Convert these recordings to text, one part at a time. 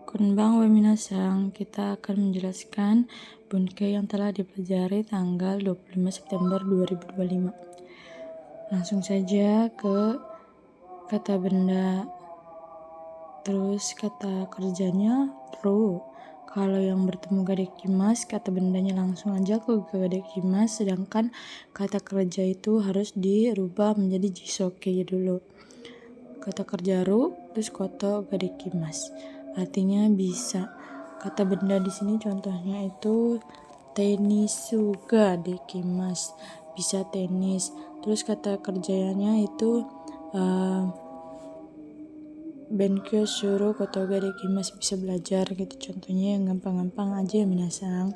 Konbanwa minasang, kita akan menjelaskan Bunkei yang telah dipelajari tanggal 25 September 2025. Langsung saja ke kata benda. Terus kata kerjanya ru. Kalau yang bertemu gadekimas, kata bendanya langsung aja ke gadekimas, sedangkan kata kerja itu harus dirubah menjadi jisoke dulu. Kata kerja ru, terus koto gadekimas. Artinya bisa. Kata benda di sini contohnya itu tenisuga dekimas, bisa tenis. Terus kata kerjanya itu benkyo shuru koto ga dekimasu, bisa belajar gitu. Contohnya yang gampang-gampang aja ya minasang.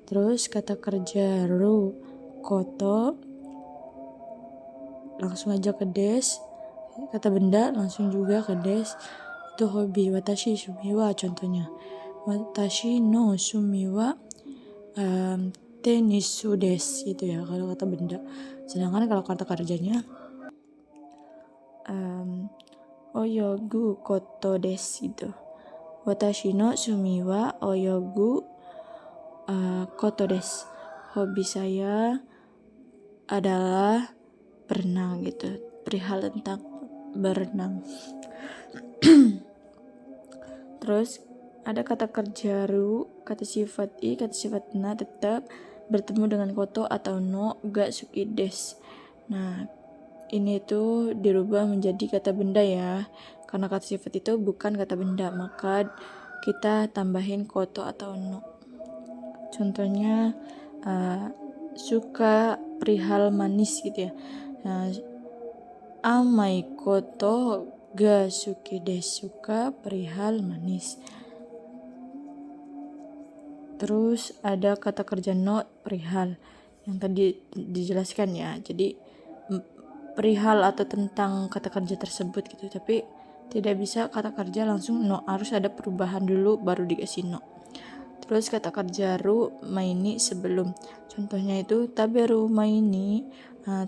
Terus kata kerja ru koto langsung aja ke des. Kata benda langsung juga ke des. Itu hobi. Watashi sumiwa contohnya. Watashi no sumiwa tenisu desu gitu ya kalau kata benda. Sedangkan kalau kata kerjanya oyogu koto desu gitu. Watashi no sumi wa oyogu koto desu. Hobi saya adalah berenang gitu. Perihal tentang berenang. Terus ada kata kerja ru, kata sifat i, kata sifat na tetap bertemu dengan koto atau no ga suki des. Nah, ini tuh dirubah menjadi kata benda ya. Karena kata sifat itu bukan kata benda, maka kita tambahin koto atau no. Contohnya suka perihal manis gitu ya. Amai koto ga suki desu, suka perihal manis. Terus ada kata kerja no perihal yang tadi dijelaskan ya. Jadi perihal atau tentang kata kerja tersebut gitu. Tapi tidak bisa kata kerja langsung no, harus ada perubahan dulu baru dikasih no. Terus kata kerja ru maini sebelum. Contohnya itu taberu maini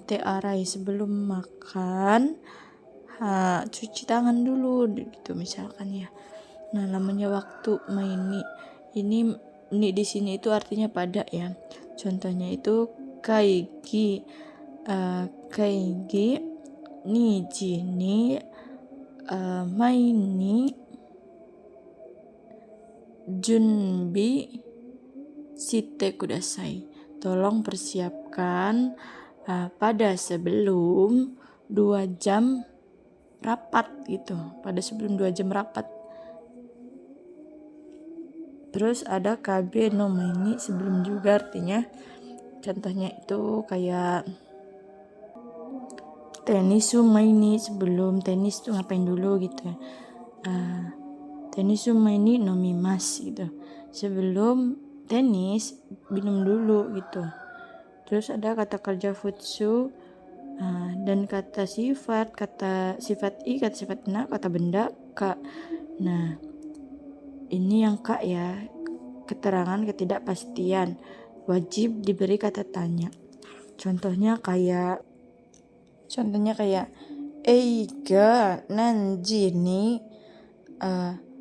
te arai, sebelum makan cuci tangan dulu gitu misalkan ya. Nah, namanya waktu maini. Ini ni di sini itu artinya pada ya. Contohnya itu kaigi niji ni maini junbi shite kudasai. Tolong persiapkan pada sebelum 2 jam rapat gitu. Pada sebelum 2 jam rapat. Terus ada kabe no maini sebelum juga, artinya contohnya itu kayak tenisu maini sebelum tenis tuh ngapain dulu gitu ya. Tenisu maini nomimas gitu. Sebelum tenis minum dulu gitu. Terus ada kata kerja futsu dan kata sifat i, kata sifat na, kata benda ka. Nah, ini yang kak ya, keterangan ketidakpastian, wajib diberi kata tanya. Contohnya kayak eiga nanji ni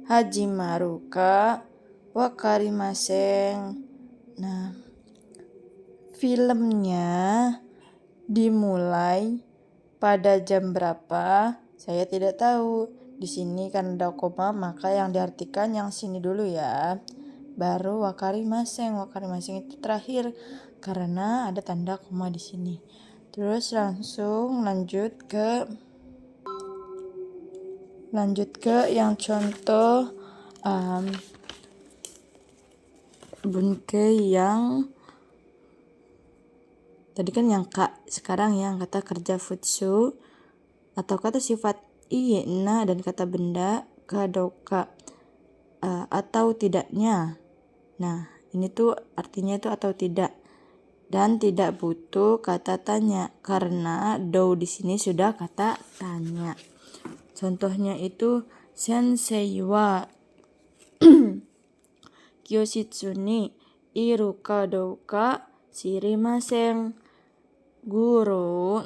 hajimaru ka wakarimasen. Nah, filmnya dimulai pada jam berapa? Saya tidak tahu. Di sini kan ada koma, maka yang diartikan yang sini dulu ya. Baru wakarimasen. Wakarimasen itu terakhir karena ada tanda koma di sini. Terus langsung lanjut ke yang contoh bunkei yang tadi kan yang kak, sekarang yang kata kerja futsu atau kata sifat i, na, dan kata benda kadoka atau tidaknya. Nah, ini tuh artinya itu atau tidak, dan tidak butuh kata tanya karena do di sini sudah kata tanya. Contohnya itu sensei wa kyoshitsu ni iru ka douka shirimasen. Guru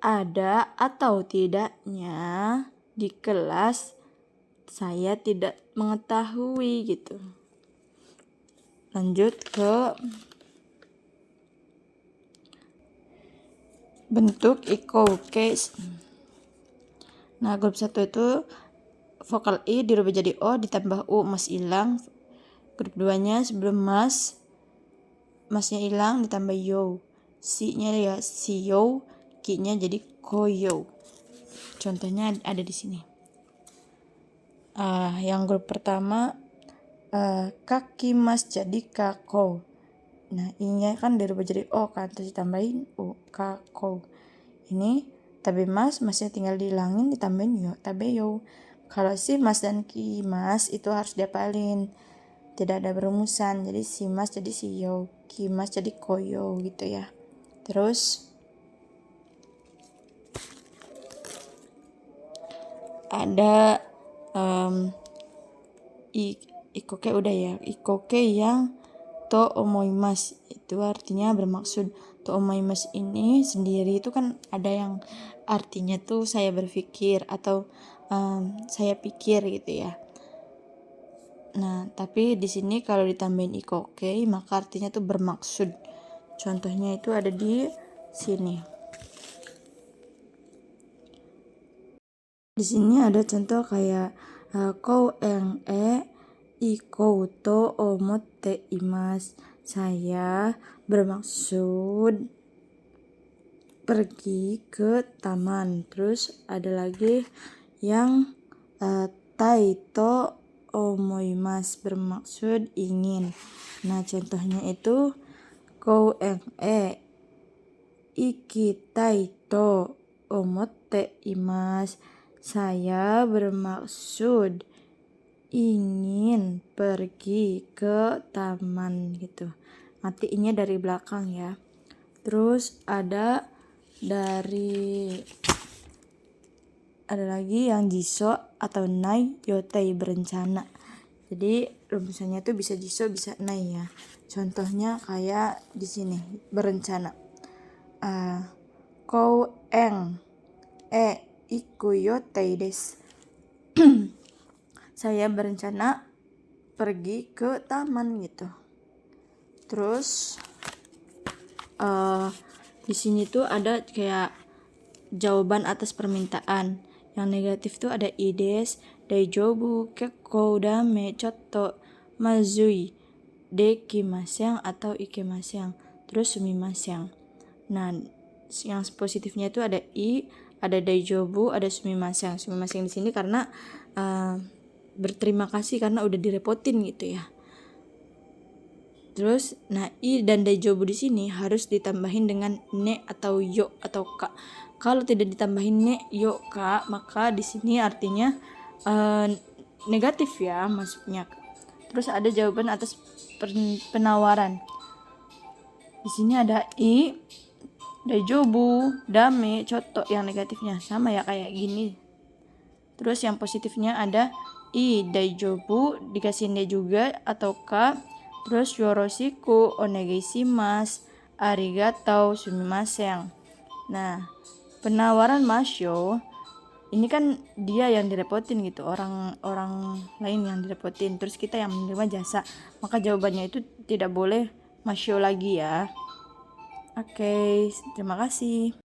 ada atau tidaknya di kelas saya tidak mengetahui gitu. Lanjut ke bentuk iko case. Nah, grup 1 itu vokal I dirubah jadi O ditambah U, mas hilang. Grup 2-nya sebelum masnya hilang ditambah yo. Si-nya ya si yo, ki-nya jadi koyo. Contohnya ada di sini. Yang grup pertama kaki mas jadi kako. Nah, I-nya kan dirubah jadi O kan, terus ditambahin U, kako. Ini tabe masnya tinggal dihilangin ditambahin yo, tabe yo. Kalau si mas dan ki mas itu harus diapalin, tidak ada berumusan. Jadi si mas jadi si yo, ki mas jadi koyo gitu ya. Terus ada ikoke udah ya. Ikoke yang to omoimas itu artinya bermaksud. To omoimas ini sendiri itu kan ada yang artinya tuh saya berpikir atau saya pikir gitu ya. Nah, tapi di sini kalau ditambahin ikoke maka artinya tuh bermaksud. Contohnya itu ada di sini. Di sini ada contoh kayak kou ikou to omotte imasu. Saya bermaksud pergi ke taman. Terus ada lagi yang tai to omoimasu, bermaksud ingin. Nah, contohnya itu kou ikitai to omotte imasu. Saya bermaksud ingin pergi ke taman gitu. Matinya dari belakang ya. Terus ada lagi yang jiso atau nai yotai, berencana. Jadi rumusannya tuh bisa jiso bisa nai ya. Contohnya kayak di sini berencana. Kou iku yotai desu. Saya berencana pergi ke taman gitu. Terus di sini tuh ada kayak jawaban atas permintaan. Yang negatif tuh ada ides, daijobu, kekkou, dame, chotto, mazui, dekimasen atau ikemasen. Terus sumimasen. Nah, yang positifnya itu ada ada daijobu, ada sumimasen. Sumimasen di sini karena berterima kasih karena udah direpotin gitu ya. Terus i dan daijobu di sini harus ditambahin dengan ne atau yo atau ka. Kalau tidak ditambahin ne, yo, ka, maka di sini artinya negatif ya maksudnya. Terus ada jawaban atas penawaran. Di sini ada i, daijobu, dame, chotto. Yang negatifnya sama ya kayak gini. Terus yang positifnya ada i, daijobu, dikasih ne juga atau ka. Terus yoroshiku onegaishimasu, arigatou, sumimasen. Nah, penawaran masyo ini kan dia yang direpotin gitu, orang lain yang direpotin, terus kita yang menerima jasa, maka jawabannya itu tidak boleh masyo lagi ya. Oke, terima kasih.